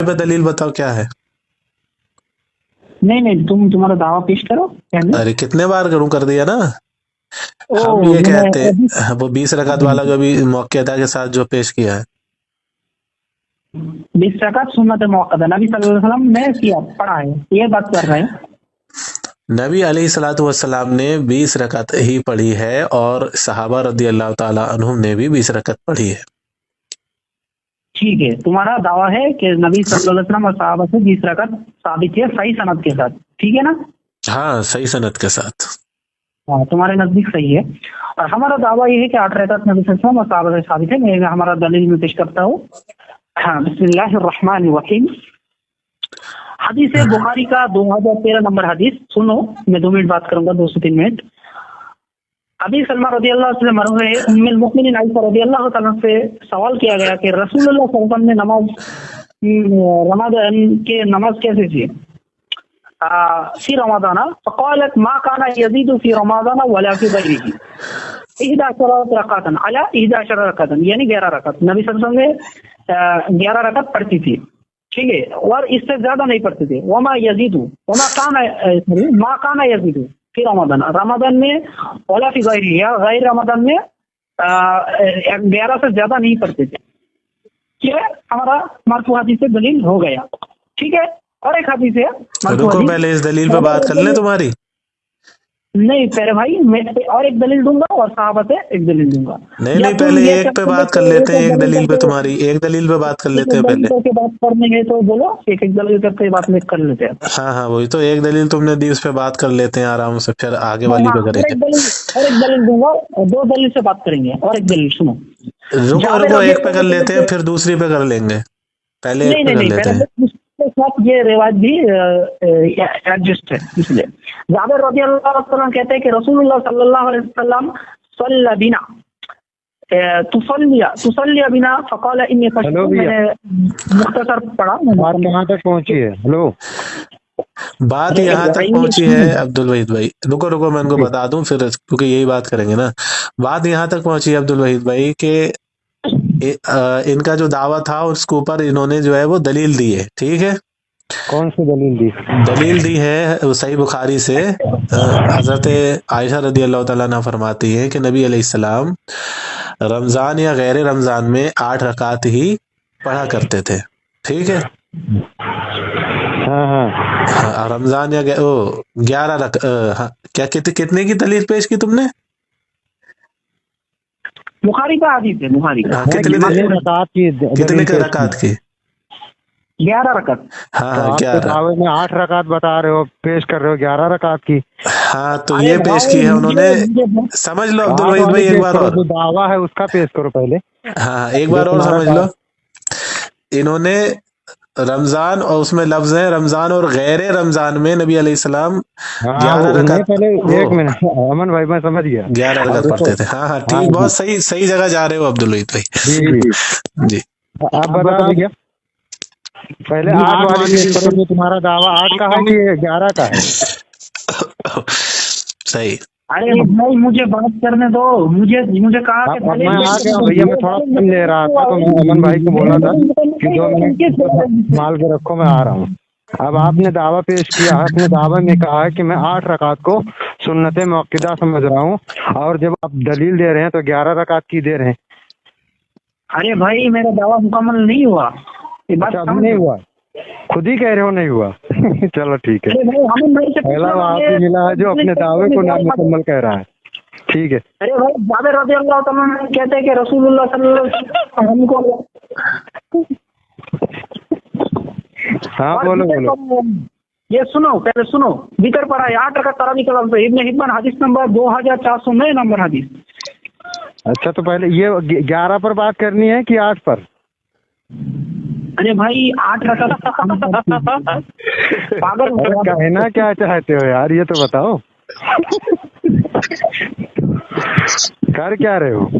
पे दलील बताओ क्या है। नहीं तुम्हारा दावा पेश करो। अरे कितने बार करूं, कर दिया ना। हम ये मैंने कहते वो 20 रकात वाला जो भी मौक़ियता के साथ जो पेश किया है, 20 रकात सुन्नत मुअक्कदा नबी सल्लल्लाहु अलैहि वसल्लम ने किया, पढ़ा है, ये बात कर रहे हैं। नबी अलैहिस्सलातु वस्सलाम ने 20 रकात ही पढ़ी है और सहाबा रदी अल्लाह ताला अन्हुम ने भी 20 रकात पढ़ी है। ठीक है, तुम्हारा दावा है कि नबी सल्लल्लाहु अलैहि वसल्लम और सहाबा से 20 रकात साबित है सही सनद के साथ, ठीक है ना? हाँ, सही सनद के साथ। हाँ, तुम्हारे नजदीक सही है। और हमारा दावा ये है कि 8 रकात नबी सल्लल्लाहु अलैहि वसल्लम और सहाबा से साबित है। मैं हमारा दलील में पेश करता हूँ। हाँ, बिस्मिल्लाहिर्रहमानिर्रहीम। हदीस है बुखारी का 2013 नंबर हदीस। सुनो, मैं 2 मिनट बात करूंगा, 2 से 3 मिनट। अभी सलमा रदी अल्लाह से मरहूम है उम्मुल मुमिनीन आयशा रदी अल्लाह तआला से सवाल किया गया कि रसूलुल्लाह सल्लल्लाहु अलैहि वसल्लम ने नमाज रमजान के नमाज कैसे थी फी रमजाना, फक़ालत मा काना यज़ीदु फी रमजाना वला फी गैरिही 11 रकातन अला 11 रकातन, यानी 11 रकात नबी सल्लल्लाहु अलैहि वसल्लम 11 रकात पढ़ती थी, ठीक है, और इससे ज्यादा नहीं पढ़ते थे। वमा यज़ीदु मा काना यज़ीदु फिर रमजान में ओला फी गैरी, या गैर रमजान में 11 से ज्यादा नहीं पढ़ते थे। ये हमारा मरफू हदीस से दलील हो गया, ठीक है। और एक हदीस है, रुको पहले इस दलील पे बात कर लें तुम्हारी। नहीं पहले भाई, मैं और एक दलील दूंगा और सहाबा से एक दलील दूंगा। नहीं पहले एक पे बात कर लेते हैं, एक दलील पे तुम्हारी, एक दलील पे बात कर लेते हैं पहले। बात करने है तो बोलो, एक दलील करके बात में कर लेते हैं। हाँ वही तो, एक दलील तुमने दी उस पे बात कर लेते हैं आराम से, फिर आगे वाली पे करेंगे। और एक दलील दूंगा, 2 दलील से बात करेंगे। और एक दलील सुनो, रुको एक पे कर लेते हैं, फिर दूसरी पे कर लेंगे, पहले एक पे कर लेते हैं। ये रिवायत भी एडजस्ट है, इसलिए जाबिर रज़ी अल्लाह अन्हु कहते हैं कि रसूलुल्लाह सल्लल्लाहु अलैहि वसल्लम सल्ला बिना तुसल्ली बिना फक़ाल इन्नी खशू, मैंने मुख्तसर पढ़ा। बात कहाँ तक पहुंची है? हेलो, बात यहाँ तक पहुंची है अब्दुल वहीद भाई, रुको मैं इनको बता दूं फिर, क्योंकि यही बात करेंगे ना। बात यहाँ तक पहुंची है अब्दुल वहीद भाई के इनका जो दावा था उसके ऊपर इन्होंने जो है वो दलील दी है, ठीक है। कौन सी दलील दी? दलील दी है सही बुखारी से, हजरत आयशा रदी अल्लाह ताला अन्हा फरमाती है कि नबी अलैहिस्सलाम रमजान या गैर रमजान में 8 रकात ही पढ़ा करते थे, ठीक है। हाँ, रमजान या 11 क्या कितने की दलील पेश की तुमने? बुखारी का हदीस है, बुखारी का। कितने रकात की? 11 रकात। हाँ, 11 में 8 रकात बता रहे हो, पेश कर रहे हो 11 रकात की। हाँ, तो ये पेश की है उन्होंने, समझ लो अब्दुल वहीद भाई एक बार और, जो दावा है उसका पेश करो पहले। हाँ एक बार और समझ लो। इन्होंने रमजान और उसमें लफ्ज है रमजान और गैर रमजान में नबी अलैहिस्सलाम 11 रकात। पहले 1 मिनट अमन भाई, मैं समझ गया, 11 रकात पढ़ते थे। हाँ ठीक, बहुत सही जगह जा रहे हो अब्दुल वहीद भाई जी। आप बता दीजिए पहले 8 वाली पेश करो, जो तुम्हारा दावा 8 का है कि 11 का है? सही। अरे भाई मुझे बात करने दो, मुझे कहा कि मैं आ गया भैया, मैं थोड़ा टाइम ले रहा था, तो मैं अमन भाई को बोला था कि 2 मिनट माल के रखो, मैं आ रहा हूँ। अब आपने दावा पेश किया, आपने दावा में कहा है कि मैं 8 रकात को सुन्नत मुअक्किदा समझ रहा हूँ, और जब आप दलील दे रहे हैं तो 11 रकात की दे रहे हैं। अरे भाई मेरा दावा मुकम्मल नहीं हुआ। अच्छा, नहीं हुआ? खुद ही कह रहे हो नहीं हुआ। चलो ठीक है, पहला आप ही मिला है जो अपने दावे को नामुकम्मल कह रहा है, ठीक है। अरे भाई जाबिर रज़ी अल्लाह तआला अन्हु कहते हैं कि रसूलुल्लाह सल्लल्लाहु अलैहि वसल्लम हमको, हाँ बोलो। ये सुनो, पहले सुनो, जिक्र पढ़ा है 8 रकात तरावी का लफ्ज़ है, इब्न हिब्बान हदीस नंबर 2409 नंबर हदीस। अच्छा, तो पहले ये 11 पर बात करनी है कि 8 पर? अरे भाई 8 रकात पागल कहना क्या चाहते हो यार, ये तो बताओ। कर क्या रहे हो?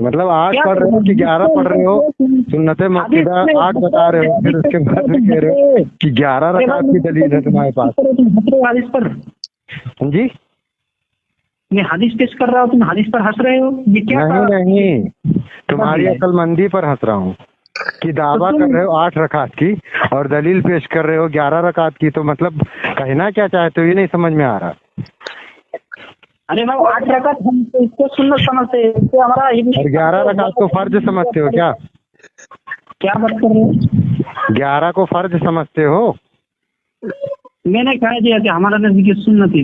मतलब 8 पढ़ रहे हो कि 11 पढ़ रहे हो? सुन्नत मुअक्किदा 8 बता रहे हो, फिर उसके बाद में कह रहे हो कि 11 रकात की दलील है तुम्हारे पास। हदीस पर जी, मैं हदीस पेश कर रहा हूँ, तुम हदीस पर हंस रहे हो, ये क्या? नहीं, तुम्हारी अक्लमंदी पर हंस रहा हूँ। कि दावा कर रहे हो 8 रकात की और दलील पेश कर रहे हो 11 रकात की, तो मतलब कहना क्या चाहते हो ये नहीं समझ में आ रहा। अरे भाई 8 रकात हम तो इसको सुन्नत समझते हैं, इससे हमारा और 11 रकात को फर्ज समझते हो क्या? क्या बात कर रहे हो? 11 को फर्ज समझते हो? मैंने कह दिया कि हमारा नजदीक सुन्नत है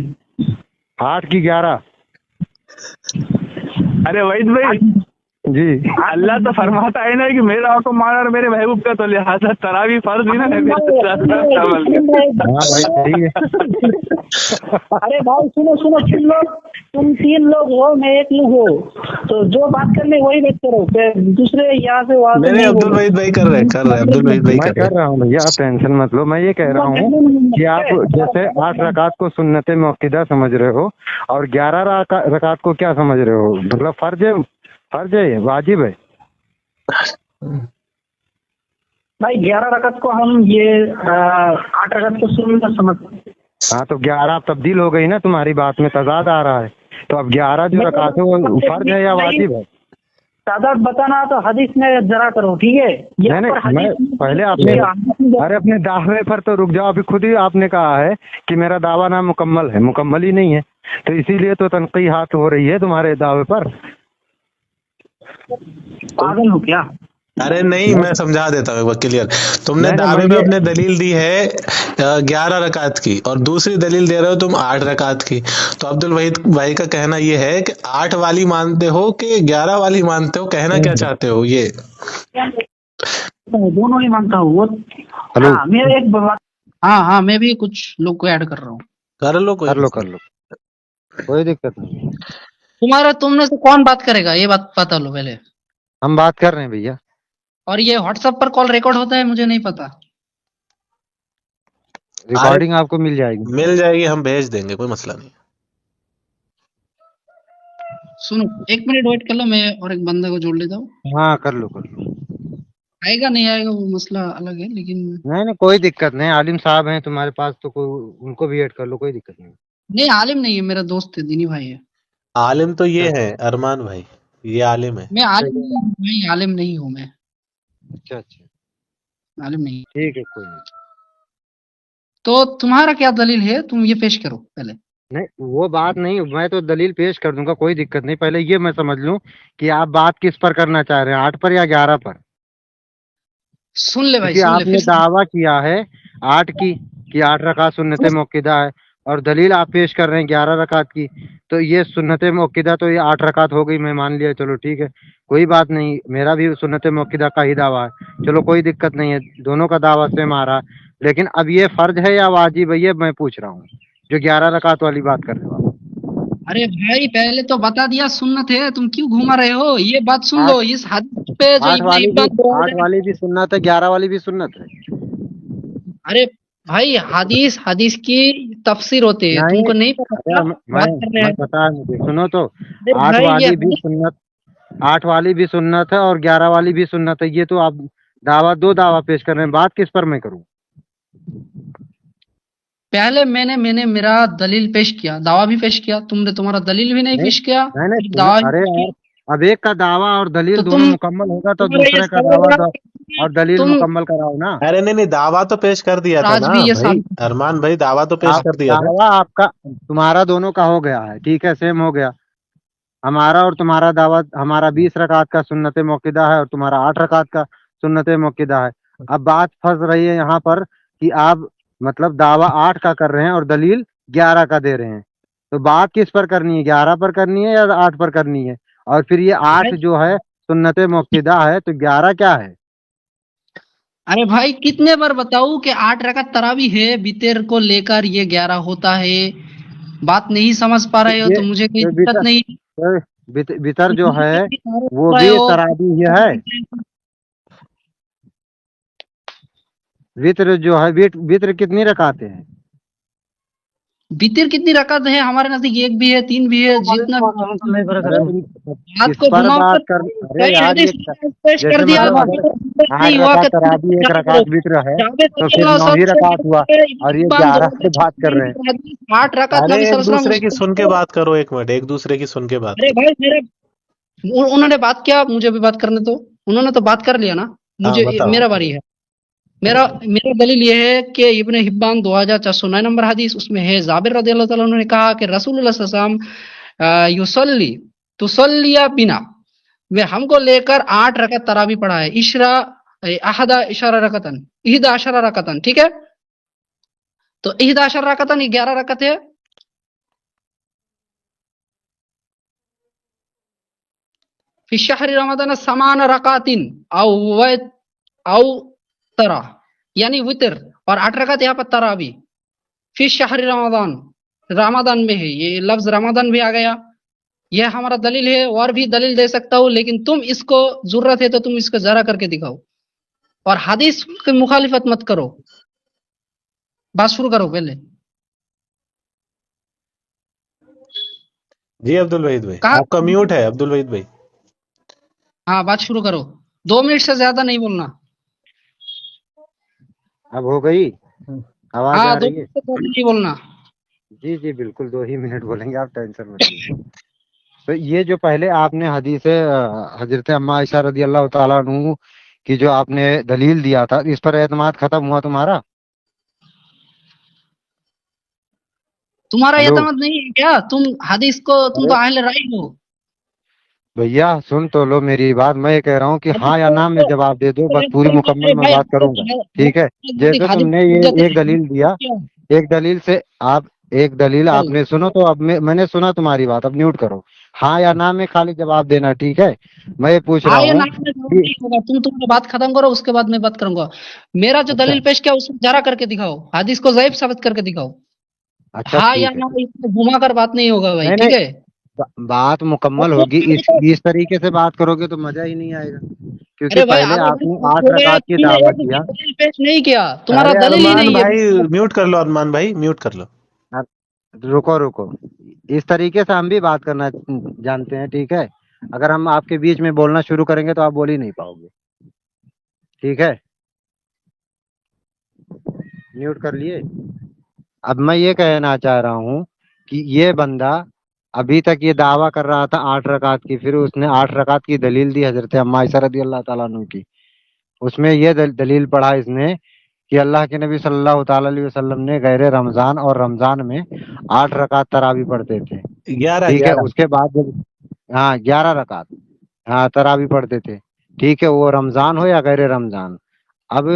8 की 11। अरे वहीद भाई, जी अल्लाह तो फरमाता है ना कि मेरा हुक्म माना और मेरे महबूब का, तो लिहाजा तरावी फर्ज ही ना है हाँ भाई सही है। अरे भाई सुनो सुनो, तुम 3 लोग हो, मैं 1 लोग हो, तो जो बात करने वही बात करो, फिर दूसरे यहाँ से वहाँ से नहीं अब्दुल वहीद भाई कर रहे हैं, अब्दुल वहीद भाई मैं कर रहा हूँ भैया, आप टेंशन मत लो। मैं ये कह रहा हूँ कि आप जैसे 8 रकात को सुन्नत मुअक्किदा समझ रहे हो और 11 रकात को क्या समझ रहे हो, मतलब फर्ज है, वाजिब है। भाई 11 रकात को हम ये 8 रकात को सुन्नत समझते हैं। हाँ तो 11 तब्दील हो गई ना, तुम्हारी बात में तजाद आ रहा है। तो अब 11 जो रकात है वो फर्ज है या वाजिब है? तादाद बताना तो हदीस में जरा करो, ठीक है? नहीं मैं पहले आपने अरे अपने दावे पर तो रुक जाओ। अभी खुद ही आपने कहा है कि मेरा दावा ना मुकम्मल है, मुकम्मल ही नहीं है, तो इसीलिए तो तनक़ीहात हो रही है तुम्हारे दावे पर। पागल हो क्या? अरे नहीं, मैं समझा देता हूँ एक बार क्लियर। तुमने दावे में अपने दलील दी है 11 रकात की और दूसरी दलील दे रहे हो तुम 8 रकात की। तो अब्दुल वहीद भाई का कहना ये है कि 8 वाली मानते हो कि 11 वाली मानते हो, कहना क्या चाहते हो ये? दोनों ही मानता हूँ वो। हाँ, मैं एक बात, हाँ मैं भी कुछ लोग को ऐड कर रहा हूँ। कर लो कोई दिक्कत नहीं। तुमने से कौन बात करेगा ये बात पता लो पहले। हम बात कर रहे हैं भैया। और ये व्हाट्सएप पर कॉल रिकॉर्ड होता है, मुझे नहीं पता। रिकॉर्डिंग आपको मिल जाएगी, हम भेज देंगे, कोई मसला नहीं। सुनो 1 मिनट वेट कर लो, मैं और एक बंदा को जोड़ लेता हूँ। हाँ कर लो। आएगा नहीं आएगा वो मसला अलग है, लेकिन नहीं कोई दिक्कत नहीं। आलिम साहब हैं तुम्हारे पास तो उनको भी ऐड कर लो, कोई दिक्कत नहीं। नहीं आलिम नहीं है, मेरा दोस्त है, दीनी भाई है। आलिम तो ये है अरमान भाई, ये आलिम है। मैं आलिम नहीं हूँ मैं। अच्छा आलिम नहीं। ठीक है, कोई नहीं। तो तुम्हारा क्या दलील है, तुम ये पेश करो पहले। नहीं वो बात नहीं, मैं तो दलील पेश कर दूंगा, कोई दिक्कत नहीं। पहले ये मैं समझ लूं कि आप बात किस पर करना चाह रहे हैं, 8 पर या 11 पर? सुन ले भाई, क्योंकि आपने दावा किया है 8 की कि 8 रकात सुन्नत मुअक्किदा है और दलील आप पेश कर रहे हैं 11 रकात की। तो ये सुन्नत मुअक्किदा तो ये 8 रकात हो गई, मैं मान लिया, चलो ठीक है, कोई बात नहीं। मेरा भी सुन्नत मुअक्किदा का ही दावा है, चलो कोई दिक्कत नहीं है, दोनों का दावा सेम आ रहा है। लेकिन अब ये फर्ज है या वाजिब है, ये मैं पूछ रहा हूँ, जो 11 रकात वाली बात कर रहे हो। अरे भाई पहले तो बता दिया सुन्नत है, तुम क्यों घुमा रहे हो? ये बात सुन लो, इस हदीस पे जो 8 वाली भी सुन्नत है, 11 वाली भी सुन्नत है। अरे भाई हदीस की तफसीर होती है, तुमको नहीं पता? मैं पता है मुझे, सुनो तो 8 वाली भी सुन्नत है और 11 वाली भी सुन्नत है। ये तो आप दो दावा पेश कर रहे हैं, बात किस पर मैं करूं? पहले मैंने मेरा दलील पेश किया, दावा भी पेश किया, तुमने तुम्हारा दलील भी नहीं पेश किया। अरे अब एक का दावा और दलील दोनों मुकम्मल होगा तो दूसरे का दावा और दलील मुकम्मल कराओ ना। अरे नहीं दावा तो पेश कर दिया था ना भाई, अरमान भाई दावा तो पेश कर दिया था। दावा आपका तुम्हारा दोनों का हो गया है, ठीक है, सेम हो गया। हमारा और तुम्हारा दावा, हमारा 20 रकात का सुन्नत मुअक्किदा है और तुम्हारा 8 रकात का सुन्नत मुअक्किदा है। अब बात फंस रही है यहाँ पर कि आप मतलब दावा 8 का कर रहे हैं और दलील 11 का दे रहे हैं, तो बात किस पर करनी है, 11 पर करनी है या 8 पर करनी है? और फिर ये 8 जो है सुन्नत मुअक्किदा है, तो 11 क्या है? अरे भाई कितने बार बताऊं कि 8 रकात तरावी है, बितर को लेकर ये 11 होता है। बात नहीं समझ पा रहे हो तो मुझे कोई दिक्कत नहीं। बितर जो है वो भी तरावी ही है। वित्र जो है, वित्र कितनी रकाते हैं? वितर कितनी रकात है? हमारे नजदीक 1 भी है, 3 भी है, जितना बात को बात कर। अरे यार ये कर दिया, 8 तरावी 1 रकात वित्र है तो फिर 9 ही रकात हुआ, और ये 11 की बात कर रहे हैं। 8 रकात एक दूसरे की सुन के बात करो, एक मिनट, एक दूसरे की सुन के बात। अरे भाई उन्होंने बात किया, मुझे भी बात करने दो। उन्होंने तो बात कर लिया ना, مجھے بتاؤ. میرا باری ہے. میرا دلیل یہ ہے کہ ابن حبان 2409 نمبر حدیث اس میں ہے، جابر رضی اللہ تعالیٰ عنہ نے کہا کہ رسول اللہ صلی اللہ علیہ وسلم یصلی تصلی بنا، وہ ہم کو لے کر 8 رکعت تراویح پڑھا ہے. احد عشر رکعتن، ٹھیک ہے. تو 11 رکعتن 11 رکعت ہے. فی شہر رمضان 8 رکعتن او ترا، یعنی وتر، اور 8 رکعت یہاں پر تراویح. فی شہر رمضان میں ہے، یہ لفظ رمضان بھی آ گیا. یہ ہمارا دلیل ہے، اور بھی دلیل دے سکتا ہوں، لیکن تم اس کو ضرورت ہے تو تم اس کو ذرا کر کے دکھاؤ، اور حدیث کی مخالفت مت کرو. بات شروع کرو پہلے. جی عبد الوحید بھائی کہا آپ کا میوٹ ہے. عبد الوحید بھائی ہاں بات شروع کرو، 2 منٹ سے زیادہ نہیں بولنا. اب ہو گئی آواز ہاں آ 2 رہی ہے؟ منٹ سے زیادہ نہیں بولنا. جی جی بالکل 2 ہی منٹ بولیں گے، آپ ٹینشن مت لیجیے. تو یہ جو پہلے آپ نے حدیث حضرت اما عائشہ رضی اللہ تعالیٰ عنہ کی جو آپ نے دلیل دیا تھا، اس پر اعتماد ختم ہوا تمہارا؟ تمہارا ہلو اعتماد نہیں ہے کیا؟ تم حدیث کو تم تو اہل رائے ہو. بھیا سن تو لو میری بات. میں یہ کہہ رہا ہوں کہ ہاں یا نہ میں جواب دے دو، بس پوری مکمل میں بات کروں گا، ٹھیک ہے؟ جیسے تم نے یہ ایک دلیل دیا، ایک دلیل سے آپ ایک دلیل آپ نے سنو، تو اب میں نے سنا تمہاری بات، اب میوٹ کرو. ہاں یا نہ میں خالی جواب دینا، ٹھیک ہے؟ میں یہ پوچھ رہا ہوں تم بات ختم کرو، اس کے بعد میں بات کروں گا. میرا جو دلیل پیش کیا اس کو جرا کر کے دکھاؤ، حدیث کو ضعیف ثابت کر کے دکھاؤ. اچھا ہاں یا ٹھیک ہے، نہ اس میں گھما کر بات نہیں ہوگا بھائی، نہیں ٹھیک نہیں ہے. بات مکمل ہوگی. اس طریقے سے بات کرو گے تو مزہ ہی نہیں آئے گا، کیونکہ ارے بھائی پہلے آپ آپ نے 8 رکعت کی تم نے دعویٰ ایک کیا. دلیل پیش نہیں کیا، تمہارا ارے دلیل ہی ارمان نہیں ہے. بھائی میوٹ کر لو. ارمان بھائی میوٹ کر لو. رکو اس طریقے سے ہم بھی بات کرنا جانتے ہیں، ٹھیک ہے؟ اگر ہم آپ کے بیچ میں بولنا شروع کریں گے تو آپ بول ہی نہیں پاؤ گے، ٹھیک ہے؟ میوٹ کر لیے. اب میں یہ کہنا چاہ رہا ہوں کہ یہ بندہ ابھی تک یہ دعویٰ کر رہا تھا 8 رکعت کی، پھر اس نے 8 رکعت کی دلیل دی حضرت اما عائشہ رضی اللہ تعالیٰ عنہ کی. اس میں یہ دلیل پڑھا اس نے کہ اللہ کے نبی صلی اللہ تعالیٰ علیہ وسلم نے غیر رمضان اور رمضان میں 8 رکعت تراویح پڑھتے تھے، 11 ٹھیک ہے؟ اس کے بعد جب 11 رکعت تراویح پڑھتے تھے، ٹھیک ہے؟ وہ رمضان ہو یا غیر رمضان. اب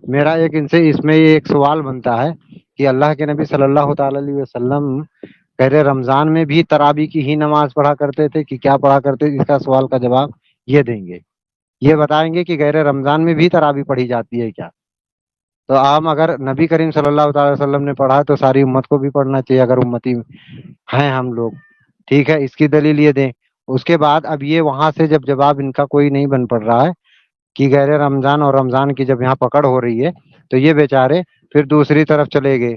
میرا ایک ان سے اس میں یہ ایک سوال بنتا ہے کہ اللہ کے نبی صلی اللہ تعالیٰ علیہ وسلم غیر رمضان میں بھی تراویح کی ہی نماز پڑھا کرتے تھے کہ کیا پڑھا کرتے تھے؟ اس کا سوال کا جواب یہ دیں گے، یہ بتائیں گے کہ غیر رمضان میں بھی تراویح پڑھی جاتی ہے کیا. تو عام اگر نبی کریم صلی اللہ تعالی وسلم نے پڑھا تو ساری امت کو بھی پڑھنا چاہیے، اگر امتی ہیں ہم لوگ، ٹھیک ہے؟ اس کی دلیل یہ دیں. اس کے بعد اب یہ وہاں سے جب جواب ان کا کوئی نہیں بن پڑ رہا ہے کہ غیر رمضان اور رمضان کی جب یہاں پکڑ ہو رہی ہے، تو یہ بیچارے پھر دوسری طرف چلے گئے،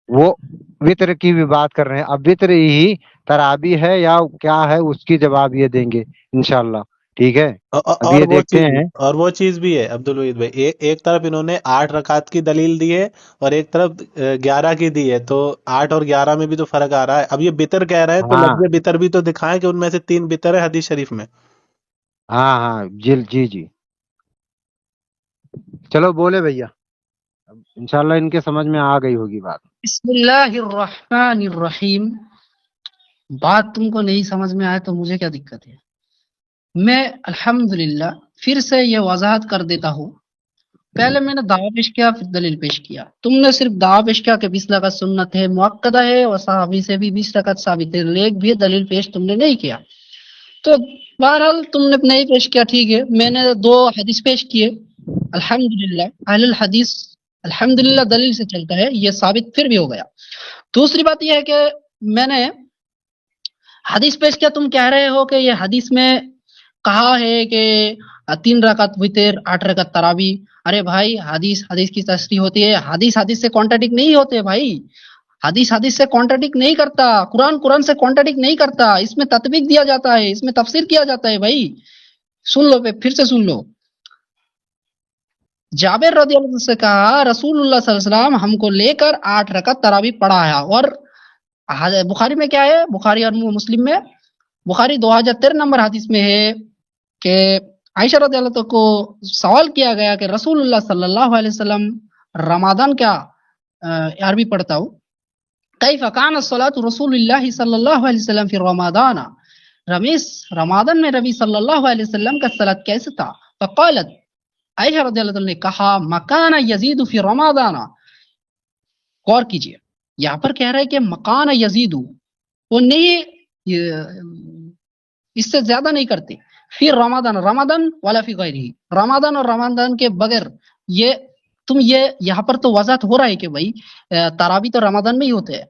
وہ وطر کی بھی بات کر رہے ہیں. اب وطر ہی تراویح ہے یا کیا ہے، اس کی جواب یہ دیں گے انشاءاللہ، ٹھیک ہے؟ اب اور یہ دیکھتے ہیں. وہ چیز بھی ہے عبد الوحید بھائی. ایک طرف انہوں نے 8 رکعت کی دلیل دی ہے اور ایک طرف 11 کی دی ہے، تو 8 اور 11 میں بھی تو فرق آ رہا ہے. اب یہ بتر کہہ رہے ہیں تو ہاں لفظ بتر بھی تو دکھائیں کہ ان میں سے 3 بتر ہے حدیث شریف میں. ہاں جی چلو بولے بھیا، انشاءاللہ ان کے سمجھ میں آ گئی ہوگی بات. بسم اللہ الرحمن الرحیم. بات تم کو نہیں سمجھ میں آئے تو مجھے کیا دقت ہے؟ میں الحمدللہ پھر سے یہ وضاحت کر دیتا ہوں. پہلے میں نے دعویٰ پیش کیا، پھر دلیل پیش کیا. تم نے صرف دعویٰ پیش کیا کہ 20 رکعت سنت ہے، مؤکدہ ہے، اور صحابی سے بھی 20 رکعت ثابت ہے، لیک بھی دلیل پیش تم نے نہیں کیا. تو بہرحال تم نے نہیں پیش کیا، ٹھیک ہے. میں نے 2 حدیث پیش کیے، الحمدللہ اہل الحدیث الحمدللہ دلیل سے چلتا ہے، یہ ثابت پھر بھی ہو گیا. دوسری بات یہ ہے کہ میں نے حدیث پیش کیا، تم کہہ رہے ہو کہ یہ حدیث میں کہا ہے کہ 3 رکعت وتر 8 رکعت تراویح. ارے بھائی حدیث کی تصریح ہوتی ہے، حدیث سے کانٹرڈکٹ نہیں ہوتے بھائی. حدیث سے کانٹرڈکٹ نہیں کرتا، قرآن سے کانٹرڈکٹ نہیں کرتا. اس میں تطبیق دیا جاتا ہے، اس میں تفسیر کیا جاتا ہے بھائی. سن لو پھر سے سن لو. جابر رضی اللہ عنہ سے کہا رسول اللہ صلی اللہ علیہ وسلم ہم کو لے کر 8 رکعت تراویح پڑھایا. اور بخاری میں کیا ہے؟ بخاری اور مسلم میں، بخاری 2013 نمبر حدیث میں ہے کہ आयशा रज़ियल्लाहु अन्हा को सवाल किया गया कि रसूलुल्लाह सल्लल्लाहु अलैहि वसल्लम रमादान क्या अरबी पढ़ता हूँ, कैफ कान सलातु रसूलिल्लाह सल्लल्लाहु अलैहि वसल्लम फी रमादान, रमादान में नबी सल्लल्लाहु अलैहि वसल्लम का सलात कैसे था। फक़ालत, आयशा रज़ियल्लाहु अन्हा ने कहा, मकान यजीदु फी रमादान। गौर कीजिए, यहाँ पर कह रहा है कि मकान यजीदु, वो नहीं, इससे ज्यादा नहीं करते। फिर रमादान, रमादान वाला फी गैरिही, रमादान और रमादान के बगैर, ये तुम ये यहाँ पर तो वजाहत हो रहा है कि भाई तरावी तो रमादान में ही होते हैं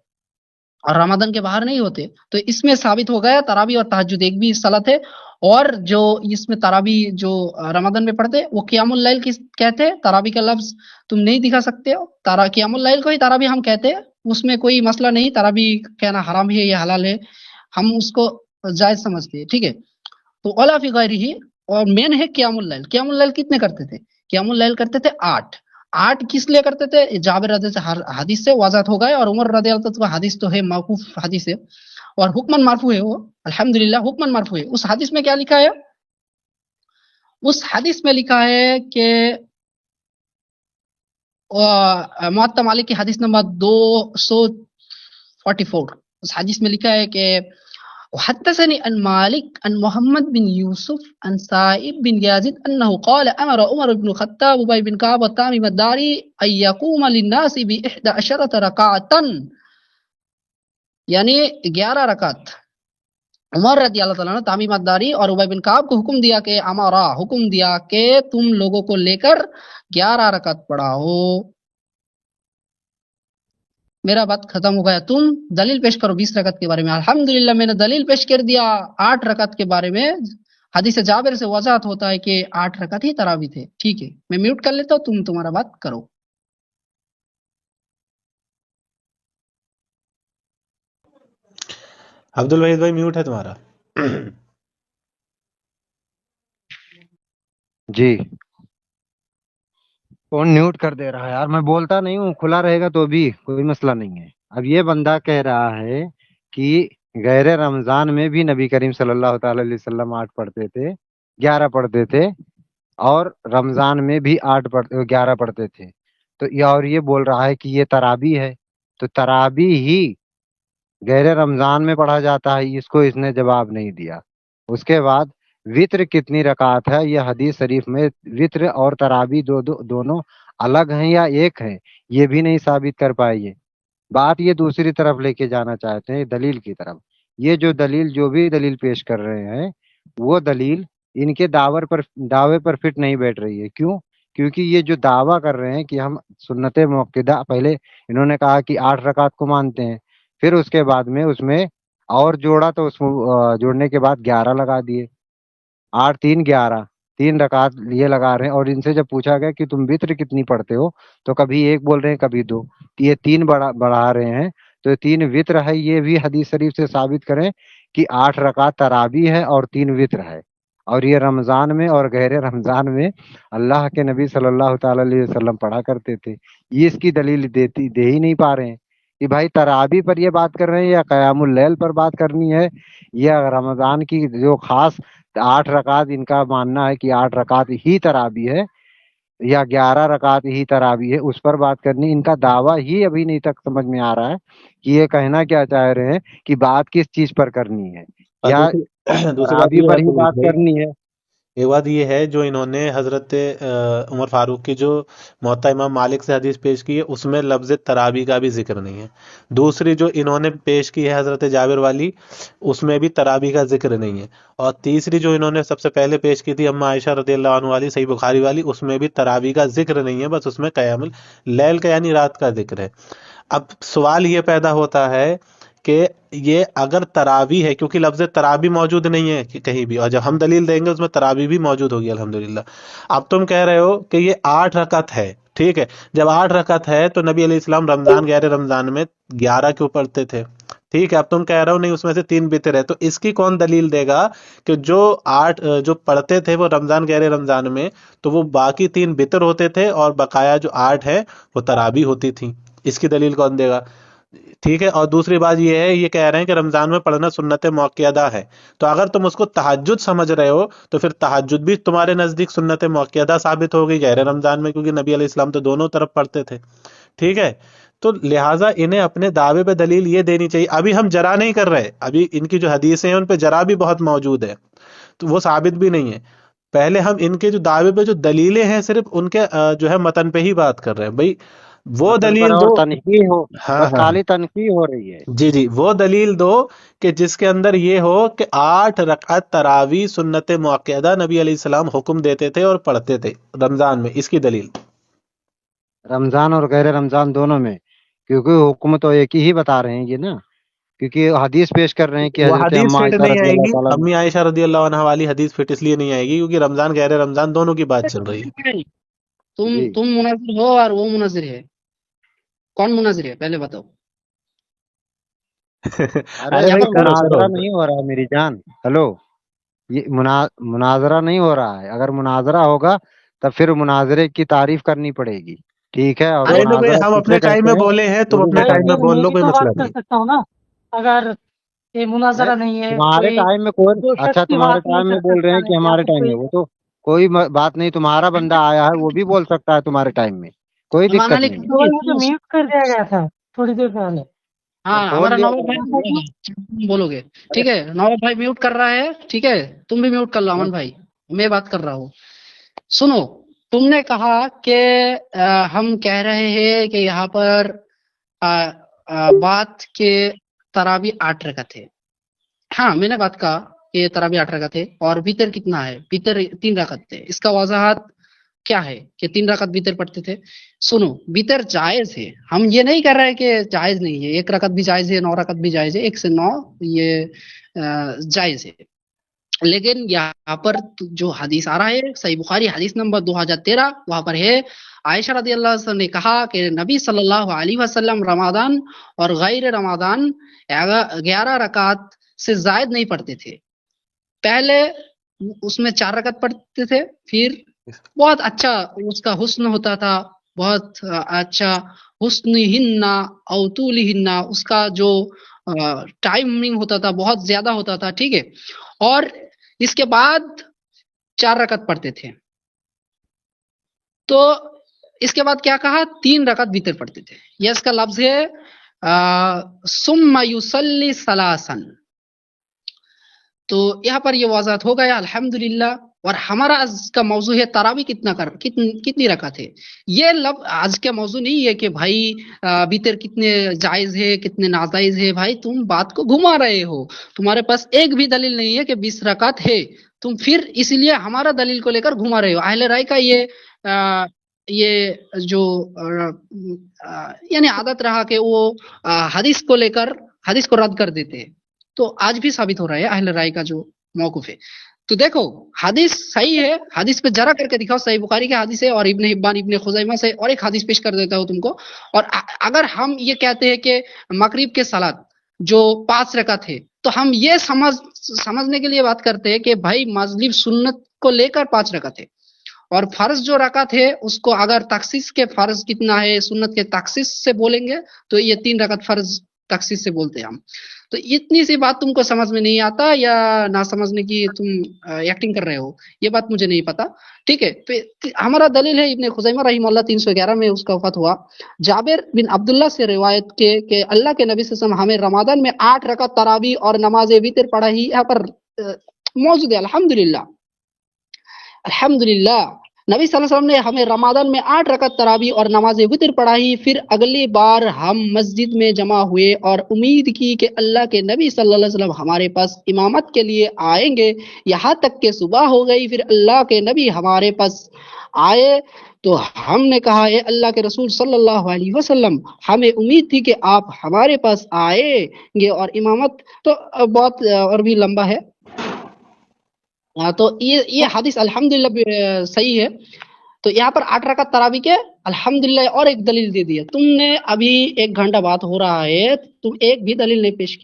और रमादान के बाहर नहीं होते, तो इसमें साबित हो गया तरावी और तहज्जुद एक भी सलात है। और जो इसमें तरावी जो रमादान में पढ़ते वो क़ियामुल लैल किस कहते हैं, तरावी का लफ्ज तुम नहीं दिखा सकते हो, क़ियामुल लैल को ही तरावी हम कहते हैं, उसमें कोई मसला नहीं, तरावी कहना हराम है या हलाल है, हम उसको जायज समझते हैं, ठीक है। तो वला फी गैरिही, और मेन है क़ियामुल लैल। क़ियामुल लैल कितने करते थे, क़ियामुल लैल करते थे 8 किस लिए करते थे, जाबिर रज़ी से हदीस से वजाहत हो गए, और उमर रज़ी अल्लाह तआला हदीस तो है, मौकूफ हदीस है, और हुक्मन मारफू है वो, अल्हम्दुलिल्लाह हुक्मन मारफू है। उस हदीस में क्या लिखा है, उस हदीस में लिखा है कि मुअत्ता मालिक की हदीस नंबर 244, उस हदीस में लिखा है कि हदसनी अन मालिक अन मोहम्मद बिन यूसुफ अन साइब बिन याजिद अन्नहु क़ाल अमर उमर इब्न ख़त्ताब उबय बिन कअब व तामिम अद-दारी अन यक़ूम लिन-नास बि 11 रकाअतन, यानी 11 रकात। उमर रज़ी अल्लाह तआला ने तामिम अद-दारी और उबय बिन कअब को हुक्म दिया कि तुम लोगों को लेकर 11 रकात पढ़ाओ। मेरा बात खत्म हो गया, तुम दलील पेश करो 20 रकात के बारे में। अल्हम्दुलिल्लाह मैंने दलील पेश कर दिया 8 रकात के बारे में। हदीस जाबिर से वजाहत होता है कि 8 रकात ही तरावी थे। ठीक है, मैं म्यूट कर लेता हूँ, तुम तुम्हारा बात करो। अब्दुल वहीद भाई म्यूट है तुम्हारा। जी, फोन म्यूट कर दे रहा है यार, मैं बोलता नहीं हूँ, खुला रहेगा तो भी कोई मसला नहीं है। अब ये बंदा कह रहा है कि गैर रमजान में भी नबी करीम सल्लल्लाहु ताला अलैहि वसल्लम 8 पढ़ते थे, 11 पढ़ते थे, और रमजान में भी 11 पढ़ते थे। तो ये और ये बोल रहा है कि ये तराबी है, तो तराबी ही गैर रमजान में पढ़ा जाता है, इसको इसने जवाब नहीं दिया। उसके बाद वित्र कितनी रकात है, यह हदीस शरीफ में वित्र और तराबी दोनों अलग हैं या एक हैं, ये भी नहीं साबित कर पाए। ये बात ये दूसरी तरफ लेके जाना चाहते हैं, दलील की तरफ। ये जो भी दलील पेश कर रहे हैं, वो दलील इनके दावे पर फिट नहीं बैठ रही है। क्यों? क्योंकि ये जो दावा कर रहे हैं कि हम सुन्नत मुअक्किदा, पहले इन्होंने कहा कि 8 रकात को मानते हैं, फिर उसके बाद में उसमें और जोड़ा, तो उसमें जोड़ने के बाद 11 लगा दिए, 8 3 11, 3 रकात ये लगा रहे हैं। और इनसे जब पूछा गया कि तुम वित्र कितनी पढ़ते हो, तो कभी 1 बोल रहे हैं, कभी 2, ये 3 बढ़ा रहे हैं। तो 3 वित्र है, ये भी हदीस शरीफ से साबित करें कि 8 रकात तराबी है और 3 वित्र है। और ये रमजान में और गैर रमजान में अल्लाह के नबी सल्लल्लाहु ताला अलैहि वसल्लम पढ़ा करते थे। ये इसकी दलील दे ही नहीं पा रहे हैं कि भाई तराबी पर ये बात कर रहे हैं या क़यामुल लैल पर बात करनी है, या रमजान की जो खास 8 रकात इनका मानना है कि 8 रकात ही तराबी है या 11 रकात ही तराबी है, उस पर बात करनी। इनका दावा ही अभी नहीं तक समझ में आ रहा है कि ये कहना क्या चाह रहे हैं, कि बात किस चीज पर करनी है, या तराबी पर ही बात करनी है। एक बात ये है, जो इन्होंने हजरत उमर फारूक की जो मुअत्ता इमाम मालिक से हदीस पेश की है, उसमें लफ्ज़ तराबी का भी जिक्र नहीं है। दूसरी जो इन्होंने पेश की है हजरत जाबिर वाली, उसमें भी तराबी का जिक्र नहीं है। और तीसरी जो इन्होंने सबसे पहले पेश की थी अम्मा आयशा रदियल्लाहु अन्हा वाली, सही बुखारी वाली, उसमें भी तराबी का जिक्र नहीं है, बस उसमें क़यामुल लैल का यानी रात का जिक्र है। अब सवाल ये पैदा होता है कि ये अगर तरावी है, क्योंकि लफ्ज़ तरावी मौजूद नहीं है कि कहीं भी, और जब हम दलील देंगे उसमें तरावी भी मौजूद होगी अल्हम्दुलिल्लाह। अब तुम कह रहे हो कि ये 8 रकात है, ठीक है। जब 8 रकात है तो नबी अलैहिस्सलाम रमजान गैर रमजान में 11 क्यों पढ़ते थे, ठीक है। अब तुम कह रहे हो नहीं उसमें से 3 वितर है, तो इसकी कौन दलील देगा कि जो 8 जो पढ़ते थे वो रमजान गैर रमजान में, तो वो बाकी 3 वितर होते थे और बकाया जो 8 है वो तरावी होती थी। इसकी दलील कौन देगा? ٹھیک ہے، اور دوسری بات یہ ہے، یہ کہہ رہے ہیں کہ رمضان میں پڑھنا سنت موقعہ ہے، تو اگر تم اس کو تہجد سمجھ رہے ہو تو پھر تہجد بھی تمہارے نزدیک سنت موقعہ ثابت ہو گئی غیر رمضان میں، کیونکہ نبی علیہ السلام تو دونوں طرف پڑھتے تھے، ٹھیک ہے؟ تو لہٰذا انہیں اپنے دعوے پہ دلیل یہ دینی چاہیے. ابھی ہم جرا نہیں کر رہے، ابھی ان کی جو حدیثیں ہیں ان پہ جرا بھی بہت موجود ہے، تو وہ ثابت بھی نہیں ہے. پہلے ہم ان کے جو دعوے پہ جو دلیلیں ہیں صرف ان کے جو ہے متن پہ ہی بات کر رہے ہیں بھائی. وہ متن پر دلیل اور دو. تنقیح ہو، ہاں بس ہاں خالی تنقیح ہو رہی ہے. جی جی، وہ دلیل دو کہ جس کے اندر یہ ہو کہ 8 رکعت تراویح سنت موقعہ نبی علیہ السلام حکم دیتے تھے اور پڑھتے تھے رمضان میں، اس کی دلیل. رمضان اور غیر رمضان دونوں میں، کیونکہ حکم تو ایک ہی بتا رہے ہیں یہ نا، کیونکہ حدیث پیش کر رہے ہیں کہ وہ حضرت حدیث اما فٹ عائشہ نہیں رضی آئے اللہ گی، تعالیٰ امی عائشہ رضی اللہ عنہ والی حدیث فٹ اس لیے نہیں آئے گی کیونکہ رمضان غیر رمضان دونوں کی بات چل رہی ہے. جی. تم مناظر ہو اور وہ مناظر ہے، کون مناظر ہے پہلے بتاؤ؟ ارے ارے یہاں بھائی پر کرو کرو. مناظرہ نہیں ہو رہا میری جان. ہلو، یہ مناظرہ نہیں ہو رہا ہے. اگر مناظرہ ہوگا تب پھر مناظرے کی تعریف کرنی پڑے گی، ٹھیک ہے؟ اور ارے کوئی نہ کوئی، مناظرہ ہم کسے اپنے ٹائم کہتے میں ہیں بولے ہیں، وہ تم بھی اپنے ٹائم بتائیں میں گے. بول لو، کوئی مسئلہ نہیں. تمہارے ٹائم میں کوئی، اچھا تمہارے ٹائم میں بول رہے ہیں کہ ہمارے ٹائم میں، وہ تو کوئی بات نہیں. تمہارا بندہ آیا ہے وہ بھی بول سکتا ہے تمہارے ٹائم میں، کوئی ایمان دقت علی نہیں ہے. ہاں، کھول ہمارا دیا نواب تھا بھائی نا. تم بولو گے، ارے ٹھیک ہے؟ نواب بھائی میوٹ کر رہا ہے، ٹھیک ہے؟ تم بھی میوٹ کر لو امن بھائی، میں بات کر رہا ہوں. سنو، تم نے کہا کہ ہم کہہ رہے ہیں کہ یہاں پر بات کے تراویح 8 رکعت ہے. ہاں، میں نے بات کہا کہ تراویح 8 رکعت ہے، اور وتر کتنا ہے؟ وتر 3 رکعت ہے. اس کا وضاحت کیا ہے کہ 3 رکعت وتر پڑھتے تھے؟ سنو، وتر جائز ہے، ہم یہ نہیں کر رہے کہ جائز نہیں ہے. 1 رکعت بھی جائز ہے، 9 رکعت بھی جائز ہے، 1 سے 9 یہ جائز ہے. لیکن یہاں پر جو حدیث آ رہا ہے صحیح بخاری حدیث نمبر 2013، وہاں پر ہے عائشہ رضی اللہ عنہ نے کہا کہ نبی صلی اللہ علیہ وسلم رمضان اور غیر رمضان 11 رکعت سے زائد نہیں پڑھتے تھے. پہلے اس میں 4 رکعت پڑھتے تھے، پھر بہت اچھا اس کا حسن ہوتا تھا، بہت اچھا حسن ہننا اوتول ہننا، اس کا جو ٹائمنگ ہوتا تھا بہت زیادہ ہوتا تھا، ٹھیک ہے؟ اور اس کے بعد 4 رکعت پڑھتے تھے. تو اس کے بعد کیا کہا؟ 3 رکعت وتر پڑھتے تھے. یہ اس کا لفظ ہے ثم یصلی ثلاثا. تو یہاں پر یہ وضاحت ہو گیا الحمدللہ. اور ہمارا آج کا موضوع ہے تراویح کتنی رکعت ہے. یہ آج کا موضوع نہیں ہے کہ بھائی وتر کتنے جائز ہے کتنے ناجائز ہے. بھائی تم بات کو گھما رہے ہو، تمہارے پاس ایک بھی دلیل نہیں ہے کہ 20 رکعت ہے، تم پھر اس لیے ہمارا دلیل کو لے کر گھما رہے ہو. اہل رائے کا یہ جو یعنی عادت رہا کہ وہ حدیث کو لے کر حدیث کو رد کر دیتے ہیں. تو آج بھی ثابت ہو رہا ہے اہل رائے کا جو موقف ہے. تو دیکھو، حدیث صحیح ہے، حدیث پہ ذرا کر کے دکھاؤ. صحیح بخاری کی حدیث ہے اور ابن حبان ابن خزیمہ سے اور ایک حدیث پیش کر دیتا ہوں تم کو. اور اگر ہم یہ کہتے ہیں کہ مغرب کے صلاۃ جو 5 رکعت ہے، تو ہم یہ سمجھنے کے لیے بات کرتے ہیں کہ بھائی مغرب سنت کو لے کر 5 رکعت ہے، اور فرض جو رکعت ہے اس کو اگر تخصیص کے فرض کتنا ہے سنت کے تخصیص سے بولیں گے تو یہ 3 رکعت فرض تخصیص سے بولتے ہیں ہم. تو اتنی سی بات تم کو سمجھ میں نہیں آتا یا نہ سمجھنے کی تم ایکٹنگ کر رہے ہو، یہ بات مجھے نہیں پتا، ٹھیک ہے؟ تو ہمارا دلیل ہے ابن خزیمہ رحمہ اللہ 311 میں اس کا وفات ہوا. جابر بن عبداللہ سے روایت کہ اللہ کے نبی صلی اللہ علیہ وسلم ہمیں رمضان میں 8 رکعت تراویح اور نماز وتر پڑھائی. یہاں پر موجود ہے الحمدللہ. الحمدللہ نبی صلی اللہ علیہ وسلم نے ہمیں رمضان میں 8 رکعت تراویح اور نماز وتر پڑھائی. پھر اگلی بار ہم مسجد میں جمع ہوئے اور امید کی کہ اللہ کے نبی صلی اللہ علیہ وسلم ہمارے پاس امامت کے لیے آئیں گے. یہاں تک کہ صبح ہو گئی. پھر اللہ کے نبی ہمارے پاس آئے تو ہم نے کہا اے اللہ کے رسول صلی اللہ علیہ وسلم، ہمیں امید تھی کہ آپ ہمارے پاس آئیں گے اور امامت. تو بہت اور بھی لمبا ہے. تو یہ حدیث الحمدللہ صحیح ہے. تو یہاں پر 8 رکعت تراویح کے الحمدللہ اور ایک دلیل دے دی ہے. تم نے ابھی 1 گھنٹہ بات ہو رہا ہے، تم ایک بھی دلیل نہیں پیش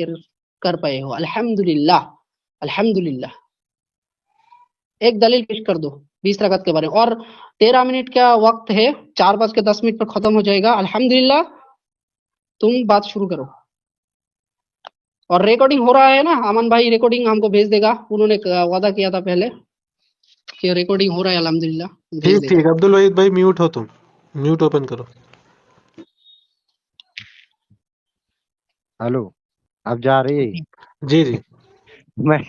کر پائے ہو. الحمدللہ الحمدللہ ایک دلیل پیش کر دو 20 رکعت کے بارے میں. اور 13 منٹ کا وقت ہے، 4:10 پر ختم ہو جائے گا. الحمدللہ तुम बात शुरू करो। और रिकॉर्डिंग हो रहा है ना, अमन भाई रिकॉर्डिंग हमको भेज देगा, उन्होंने वादा किया था पहले कि रिकॉर्डिंग हो रहा है, अल्हम्दुलिल्लाह भेज ठीक देगा। ठीक, अब्दुल वहीद भाई म्यूट हो तुम, म्यूट ओपन करो। हेलो, अब जा रही है? जी जी। मैं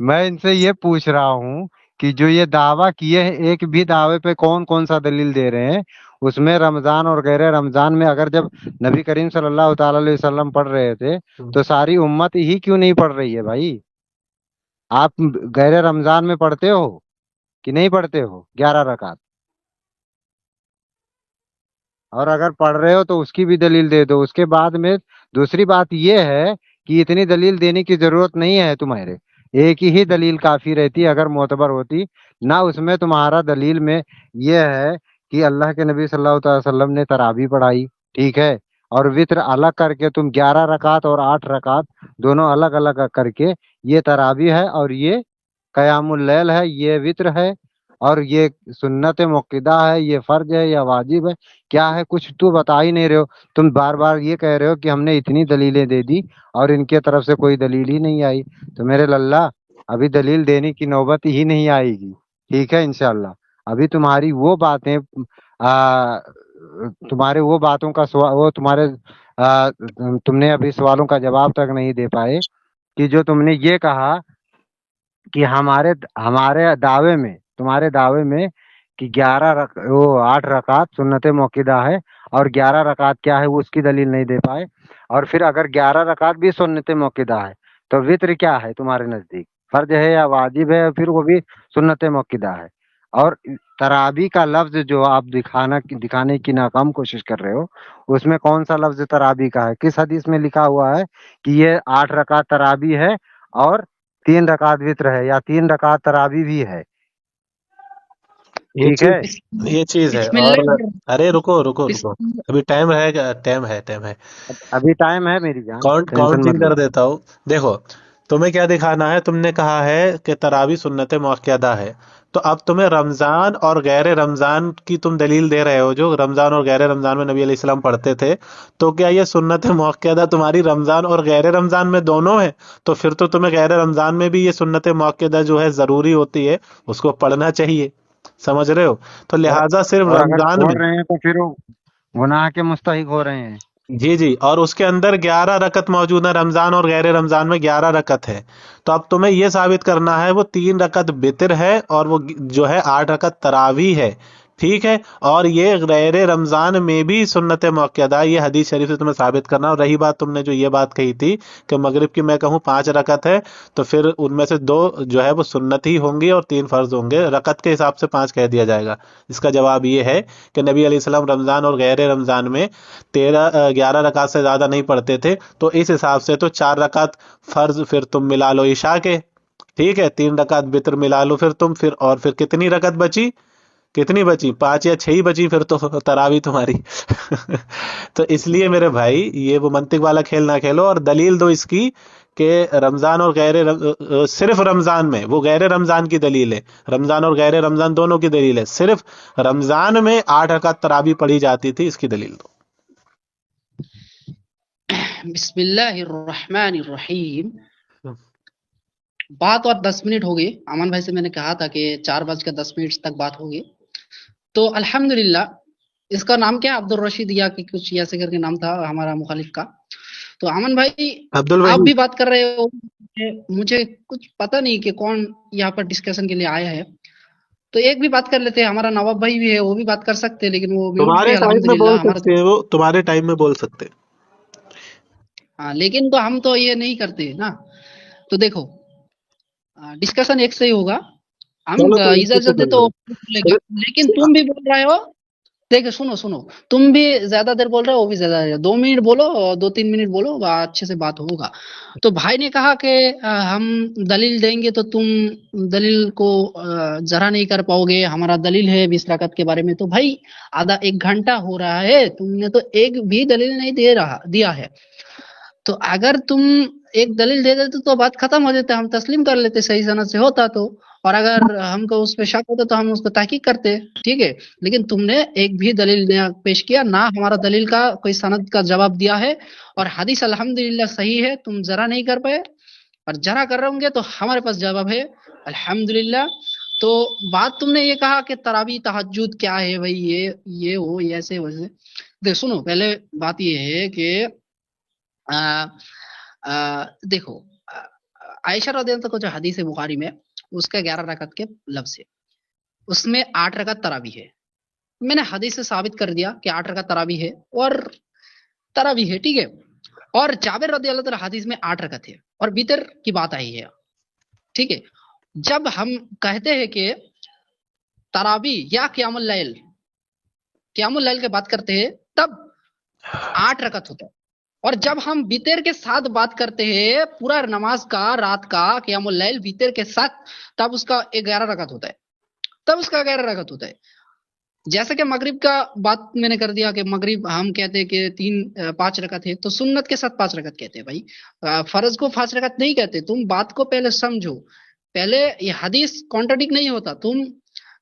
मैं इनसे ये पूछ रहा हूँ कि जो ये दावा किए हैं, एक भी दावे पे कौन कौन सा दलील दे रहे हैं? उसमें रमजान और गैर रमजान में अगर जब नबी करीम सल्लल्लाहु ताला अलैहि वसल्लम पढ़ रहे थे तो सारी उम्मत ही क्यों नहीं पढ़ रही है भाई? आप गैर रमजान में पढ़ते हो कि नहीं पढ़ते हो 11 रकात? और अगर पढ़ रहे हो तो उसकी भी दलील दे दो। उसके बाद में दूसरी बात ये है कि इतनी दलील देने की जरूरत नहीं है तुम्हारे, एक ही दलील काफी रहती अगर मोतबर होती ना। उसमें तुम्हारा दलील में ये है कि अल्लाह के नबी सल्लल्लाहु अलैहि वसल्लम ने तरावी पढ़ाई, ठीक है, और वित्र अलग करके तुम 11 रकात और 8 रकात दोनों अलग अलग करके ये तरावी है और ये कयामुल लैल है, ये वित्र है, और ये सुन्नत मुक्किदा है, ये फर्ज है या वाजिब है, क्या है? कुछ तो बता ही नहीं रहे हो। तुम बार बार ये कह रहे हो कि हमने इतनी दलीलें दे दी और इनके तरफ से कोई दलील ही नहीं आई। तो मेरे लल्ला, अभी दलील देने की नौबत ही नहीं आएगी, ठीक है, इंशाल्लाह। अभी तुम्हारी वो बातें तुम्हारे वो बातों का वो तुम्हारे तुमने अभी सवालों का जवाब तक नहीं दे पाए कि जो तुमने ये कहा कि हमारे हमारे दावे में, तुम्हारे दावे में कि 8 रकात सुन्नत मौकिदा है और 11 रकात क्या है वो उसकी दलील नहीं दे पाए। और फिर अगर 11 रकात भी सुन्नत मौकिदा है तो वित्र क्या है तुम्हारे नजदीक? फर्ज है या वाजिब है? फिर वो भी सुन्नत मौकिदा है। और तराबी का लफ्ज जो आप दिखाने की नाकाम कोशिश कर रहे हो, उसमें कौन सा लफ्ज तराबी का है? किस हदीस में लिखा हुआ है कि ये 8 रकात तराबी है और 3 रकात वित्र है, या 3 रकात तराबी भी है? ये ठीक है, ये चीज है। और अरे रुको रुको रुको, अभी टाइम है, टाइम है, टाइम है, अभी टाइम है मेरी जान, टेंशन काउंटिंग मत कर लो। देता हूँ। देखो, तुम्हें क्या दिखाना है? तुमने कहा है कि तरावी सुन्नत मुअक्कदा है, तो अब तुम्हें रमजान और गैर रमजान की तुम दलील दे रहे हो, जो रमजान और गैर रमजान में नबी अलैहि सलाम पढ़ते थे, तो क्या ये सुन्नत मुअक्कदा तुम्हारी रमजान और गैर रमजान में दोनों है? तो फिर तो तुम्हें गैर रमजान में भी ये सुन्नत मुअक्कदा जो है जरूरी होती है, उसको पढ़ना चाहिए, समझ रहे हो? तो लिहाजा सिर्फ और अगर रमजान छोड़ में, रहे हैं तो फिर वो गुनाह के मुस्तहिक हो रहे हैं। जी जी, और उसके अंदर 11 रकत मौजूद है, रमजान और गैर रमजान में 11 रकत है। तो अब तुम्हें यह साबित करना है वो 3 रकत बितर है और वो जो है 8 रकत तरावी है, ठीक है। और ये गैर रमजान में भी सुन्नत मुअक्कदा, ये हदीस शरीफ से तुम्हें साबित करना। और रही बात, तुमने जो ये बात कही थी कि मगरिब की मैं कहूँ 5 रकत है, तो फिर उनमें से 2 जो है वो सुन्नत ही होंगी और 3 फर्ज होंगे, रकत के हिसाब से 5 कह दिया जाएगा। इसका जवाब ये है कि नबी अलैहिस्सलाम रमजान और गैर रमजान में 11 रकात से ज्यादा नहीं पढ़ते थे, तो इस हिसाब से तो 4 रकात फर्ज फिर तुम मिला लो ईशा के, ठीक है, 3 रकात बितर मिला लो फिर तुम, फिर और फिर कितनी रकत बची? कितनी बची? 5 या 6 ही बची फिर तो तरावी तुम्हारी। तो इसलिए मेरे भाई ये वो मंतिक वाला खेल ना खेलो और दलील दो इसकी कि रमजान और सिर्फ रमजान में, वो गैर रमजान की दलील है, रमजान और गैर रमजान दोनों की दलील है, सिर्फ रमजान में 8 रकात तरावी पढ़ी जाती थी, इसकी दलील दो। बिस्मिल्लाहिर्रहमानिर्रहीम। बात और 10 मिनट हो गए। अमन भाई से मैंने कहा था कि 4:10 तक बात होगी। तो अल्हम्दुलिल्लाह, इसका नाम क्या? अब्दुल रशीद या कि कुछ ऐसे करके नाम था हमारा मुखालिफ का। तो अमन भाई अब्दुल आप वहीद, भी बात कर रहे हो, मुझे कुछ पता नहीं कि कौन यहाँ पर डिस्कशन के लिए आया है। तो एक भी बात कर लेते हैं, हमारा नवाब भाई भी है, वो भी बात कर सकते हैं, लेकिन वो म्यूट तुम्हारे पे टाइम में बोल अल्हम्दुलिल्लाह हमारा। सकते हैं, वो तुम्हारे टाइम में बोल सकते हैं। हाँ, लेकिन तो हम तो ये नहीं करते ना। तो देखो, डिस्कशन एक से ही होगा, हम चलो तो एक इजाजत दे तो लेकिन तुम भी बोल रहे हो। देखो, सुनो, तुम भी ज्यादा देर बोल रहे हो, वो भी ज्यादा देर। 2 मिनट बोलो, 2-3 मिनट बोलो, अच्छे से बात होगा। तो भाई ने कहा कि हम दलील देंगे तो तुम दलील को जरा नहीं कर पाओगे। हमारा दलील है 20 रकत के बारे में। तो भाई आधा 1 घंटा हो रहा है, तुमने तो एक भी दलील नहीं दिया है। तो अगर तुम एक दलील दे देते तो बात खत्म हो जाता, हम तस्लीम कर लेते सही सनद से होता तो, और अगर हमको उस पे शक होता तो हम उसको तहकीक करते, ठीक है। लेकिन तुमने एक भी दलील पेश किया ना, हमारा दलील का कोई सनद का जवाब दिया है, और हदीस अल्हम्दुलिल्लाह सही है, तुम जरा नहीं कर पाए, और जरा कर रहे होंगे तो हमारे पास जवाब है अल्हम्दुलिल्लाह। तो बात तुमने ये कहा कि तरावी तहज्जुद क्या है भाई, ये हो, ये ऐसे वैसे। देख सुनो, पहले बात ये है कि देखो, आयशा रदियल्लाहु को जो हदीस है बुखारी में, उसका 11 रकत के लफ्ज है, उसमें 8 रकत तरावी है। मैंने हदीस से साबित कर दिया कि 8 रकत तरावी है और तरावी है, ठीक है। और जाबिर रदियल्लाहु ताला हदीस में 8 रकत है, और वितर की बात आई है, ठीक है। जब हम कहते हैं कि तरावी या क़ियामुल लैल की बात करते हैं, तब 8 रकत होता है। और जब हम वितर के साथ बात करते हैं, पूरा नमाज का, रात का क़ियामुल लैल वितर के साथ, तब उसका 11 रकत होता है, तब उसका 11 रकत होता है। जैसे कि मगरिब का बात मैंने कर दिया कि मगरिब हम कहते हैं कि 5 रकत है, तो सुन्नत के साथ 5 रकत कहते हैं भाई, फर्ज को 5 रकत नहीं कहते। तुम बात को पहले समझो, पहले ये हदीस कॉन्ट्रडिक्ट नहीं होता। तुम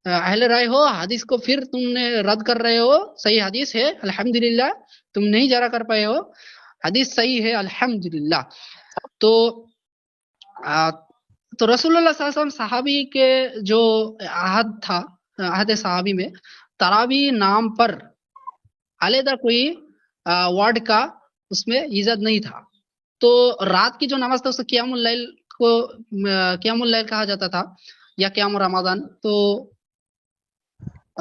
अहले राय हो, हदीस को फिर तुमने रद्द कर रहे हो। सही हदीस है अल्हम्दुलिल्लाह, तुम नहीं जरा कर पाए हो, हदीस सही है अल्हम्दुलिल्लाह। तो रसूलुल्लाह सल्लल्लाहु अलैहि वसल्लम सहाबी के जो अहद था, अहद सहाबी में तरावी नाम पर अलहदा कोई वर्ड का उसमें इज्जत नहीं था। तो रात की जो नमाज था उसको क़ियामुल लैल कहा जाता था, या क़ियाम रमज़ान। तो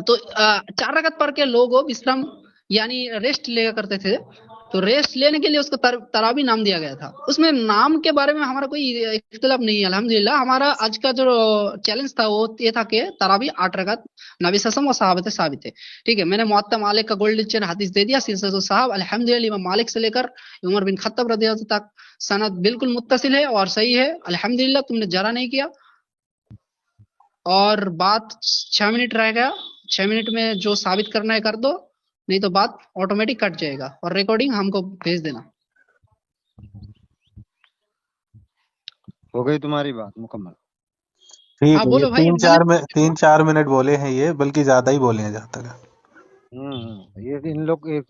4 रकत पढ़ के लोग विश्राम यानी रेस्ट लिया करते थे, तो रेस्ट लेने के लिए उसको तरावी नाम दिया गया था। उसमें नाम के बारे में हमारा कोई इख्तिलाफ नहीं है अल्हम्दुलिल्लाह। हमारा आज का जो चैलेंज था वो ये था कि तरावी 8 रकत नबी सल्लल्लाहु अलैहि वसल्लम और सहाबा से साबित है, ठीक है। मैंने मुअत्ता मालिक का गोल्ड चेन हदीस दे दिया, सिलसिलतुस सहाब अल्हम्दुलिल्लाह, इमाम मालिक से लेकर उमर बिन खत्ताब रदियल्लाहु तक सनद बिल्कुल मुत्तसिल है और सही है अल्हम्दुलिल्लाह। तुमने जरा नहीं किया, और बात 6 मिनट रह गया, 6 मिनट में जो साबित करना है कर दो, नहीं तो बात ऑटोमेटिक कट जाएगा, और रिकॉर्डिंग हमको भेज देना। हो गई तुम्हारी बात मुकम्मल? ठीक हाँ है, ये बोलो भाई। 3-4 मिनट बोले हैं, ये बल्कि ज्यादा ही बोले हैं जहाँ तक। ये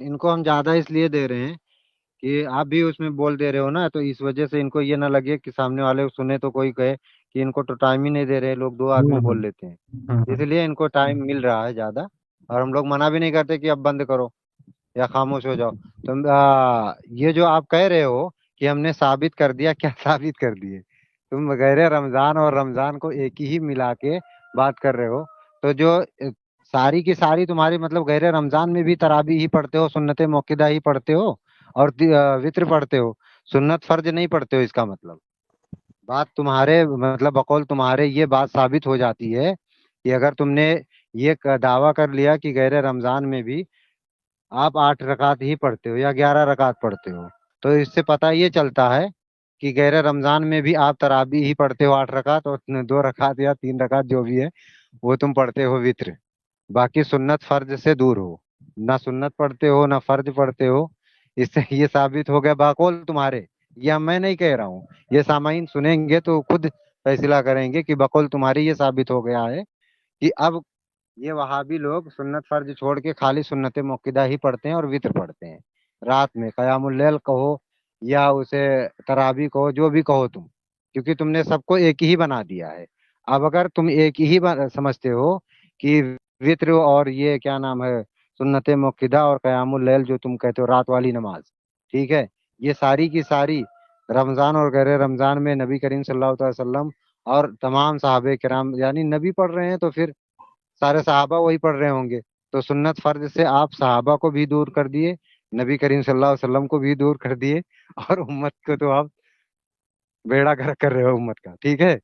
इनको हम ज्यादा इसलिए दे रहे हैं कि आप भी उसमें बोल दे रहे हो ना, तो इस वजह से इनको ये ना लगे कि सामने वाले सुने तो कोई कहे कि इनको तो टाइम ही नहीं दे रहे, लोग 2 आदमी बोल लेते हैं। इसलिए इनको टाइम मिल रहा है ज्यादा, और हम लोग मना भी नहीं करते कि अब बंद करो या खामोश हो जाओ। तो ये जो आप कह रहे हो कि हमने साबित कर दिया, क्या साबित कर दिए? तुम गैर रमजान और रमजान को एक ही मिला के बात कर रहे हो। तो जो सारी की सारी तुम्हारी मतलब गैर रमजान में भी तरावी ही पढ़ते हो, सुन्नत मौकिदा ही पढ़ते हो, और वित्र पढ़ते हो, सुन्नत फर्ज नहीं पढ़ते हो। इसका मतलब बात तुम्हारे मतलब बकौल तुम्हारे ये बात साबित हो जाती है कि अगर तुमने ये दावा कर लिया कि गैर रमजान में भी आप 8 रकात ही पढ़ते हो या 11 रकात पढ़ते हो, तो इससे पता ये चलता है कि गैर रमजान में भी आप तरावी ही पढ़ते हो 8 रकात, और 2 रकात या 3 रकात जो भी है वो तुम पढ़ते हो वित्र। बाकी सुन्नत फर्ज से दूर हो, ना सुन्नत पढ़ते हो ना फर्ज पढ़ते हो। इससे ये साबित हो गया बाकौल तुम्हारे, ये मैं नहीं कह रहा हूँ, ये सामाइन सुनेंगे तो खुद फैसला करेंगे कि बकौल तुम्हारी ये साबित हो गया है कि अब ये वहाबी लोग सुन्नत फर्ज छोड़ के खाली सुन्नत मौकिदा ही पढ़ते हैं और वित्र पढ़ते हैं रात में। क़यामुल लैल कहो या उसे तरावी कहो, जो भी कहो तुम, क्योंकि तुमने सबको एक ही बना दिया है। अब अगर तुम एक ही समझते हो कि वित्र और ये क्या नाम है सुन्नत मौकिदा और क़यामुल लैल जो तुम कहते हो रात वाली नमाज, ठीक है, ये सारी की सारी रमजान और गैर रमजान में नबी करीम सल्लल्लाहु अलैहि वसल्लम और तमाम सहाबे किराम यानी नबी पढ़ रहे हैं, तो फिर सारे सहाबा वही पढ़ रहे होंगे। तो सुन्नत फर्ज से आप सहाबा को भी दूर कर दिए, नबी करीम सल्लल्लाहु अलैहि वसल्लम को भी दूर कर दिए, और उम्मत को तो आप बेड़ा गर्क कर रहे हो उम्मत का, ठीक है।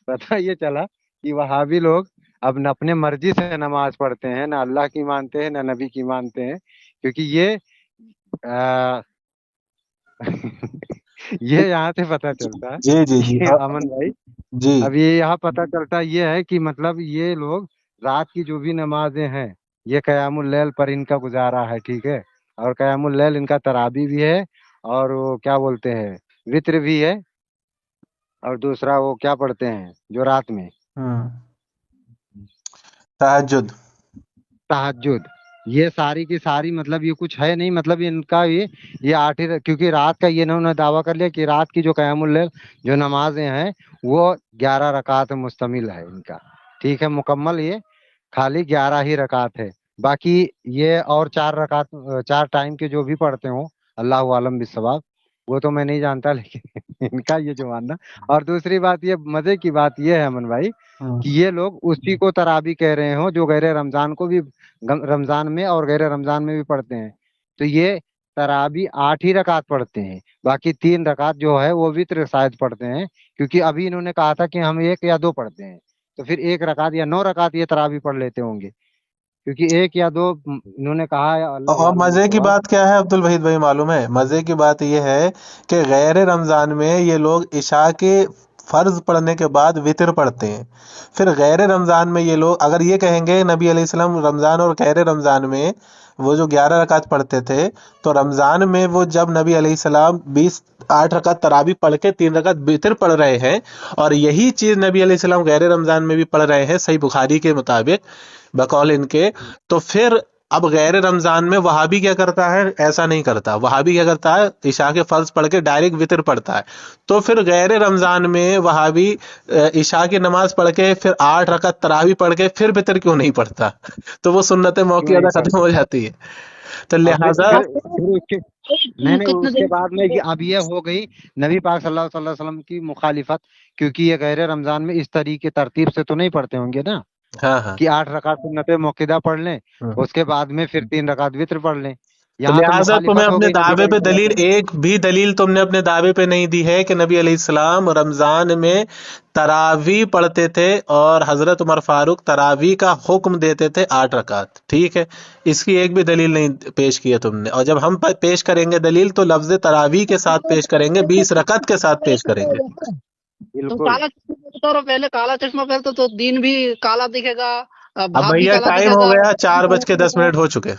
पता ये चला कि वहाबी लोग अब न अपने मर्जी से नमाज पढ़ते हैं, ना अल्लाह की मानते हैं ना नबी की मानते हैं, क्योंकि ये आ, ये यहाँ से पता चलता है जी जी जी, कि अमन भाई, जी अब ये यहाँ पता चलता ये है कि मतलब ये लोग रात की जो भी नमाजें हैं ये क़यामुल लैल पर इनका गुजारा है, ठीक है। और क़यामुल लैल इनका तरावी भी है, और वो क्या बोलते हैं वित्र भी है, और दूसरा वो क्या पढ़ते हैं जो रात में, तहज्जुद। तहज्जुद। ये सारी की सारी मतलब ये कुछ है नहीं, मतलब इनका ये 8 ही, क्योंकि रात का ये इन्होंने दावा कर लिया कि रात की जो क़यामुल लैल जो नमाजें हैं वो 11 रकात मुश्तमिल है इनका, ठीक है, मुकम्मल ये खाली 11 ही रकात है। बाकी ये और 4 रकात 4 टाइम के जो भी पढ़ते हो, अल्लाह आलम बिस्सवाब, वो तो मैं नहीं जानता, लेकिन इनका ये जो मानना। और दूसरी बात, ये मजे की बात ये है अमन भाई कि ये लोग उसी को तराबी कह रहे हो जो गैर रमजान को भी रमजान में और गैर रमजान में भी पढ़ते हैं। तो ये तराबी 8 ही रकात पढ़ते हैं, बाकी 3 रकात जो है वो वित्र शायद पढ़ते हैं, क्योंकि अभी इन्होंने कहा था कि हम 1 या 2 पढ़ते हैं, तो फिर 1 रकात या 9 रकात ये तराबी पढ़ लेते होंगे, क्योंकि 1 या 2 इन्होंने कहा है। अल्लाह और आलम मजे की बिस्सवाब। बात क्या है अब्दुल वहीद भाई, मालूम है? मजे की बात यह है कि गैर रमजान में ये लोग इशा के फर्ज पढ़ने के बाद वितर पढ़ते हैं। फिर गैर रमजान में ये लोग अगर ये कहेंगे नबी अलैहिस्सलाम रमजान और गैर रमजान में वो जो 11 रकात पढ़ते थे, तो रमजान में वो जब नबी अलैहिस्सलाम 8 रकात तरावी पढ़ के 3 रकात वितर पढ़ रहे हैं, और यही चीज नबी अलैहिस्सलाम गैर रमजान में भी पढ़ रहे हैं सही बुखारी के मुताबिक बकौल इनके, तो फिर अब गैर रमजान में वहाबी क्या करता है? ऐसा नहीं करता। वहाबी क्या करता है? इशा के फर्ज पढ़ के डायरेक्ट वितर पढ़ता है। तो फिर गैर रमजान में वहाबी इशा की नमाज पढ़ के फिर 8 रकात तरावी पढ़ के फिर वितर क्यों नहीं पढ़ता? तो वो सुन्नत क्यों मौक़ूदा नहीं खत्म हो जाती है। तो और लिहाजा नहीं उसके बाद में कि अब ये हो गई नबी पाक सल्लल्लाहु अलैहि वसल्लम की मुखालिफत, क्योंकि ये गैर रमजान में इस तरीके तरतीब से तो नहीं पढ़ते होंगे ना, हाँ हाँ। कि 8 रकात सुन्नत मौक़ूदा पढ़ लें, उसके बाद में फिर 3 रकात वित्र पढ़ लें। तो यहाँ तो लिहाजा तुम्हें मुखालिफत हो अपने गई नबी दावे पे करीम सल्लल्लाहु दलील, अलैहि वसल्लम। एक भी दलील तुमने अपने दावे पे नहीं दी है कि नबी अलैहिस्सलाम रमजान में तरावी पढ़ते थे और हजरत उमर फारूक तरावी का हुक्म देते थे 8 रकात। ठीक है, इसकी एक भी दलील नहीं पेश की है तुमने, और जब हम पेश करेंगे दलील तो लफ्ज तरावी के साथ पेश करेंगे, 20 रकात के साथ पेश करेंगे। तो बिल्कुल। काला चश्मा पहनता रहो, पहले काला चश्मा पहनते तो दिन भी काला दिखेगा, अब भाप भी भैया काला टाइम हो दिखेगा, गया, 4:10 हो चुके।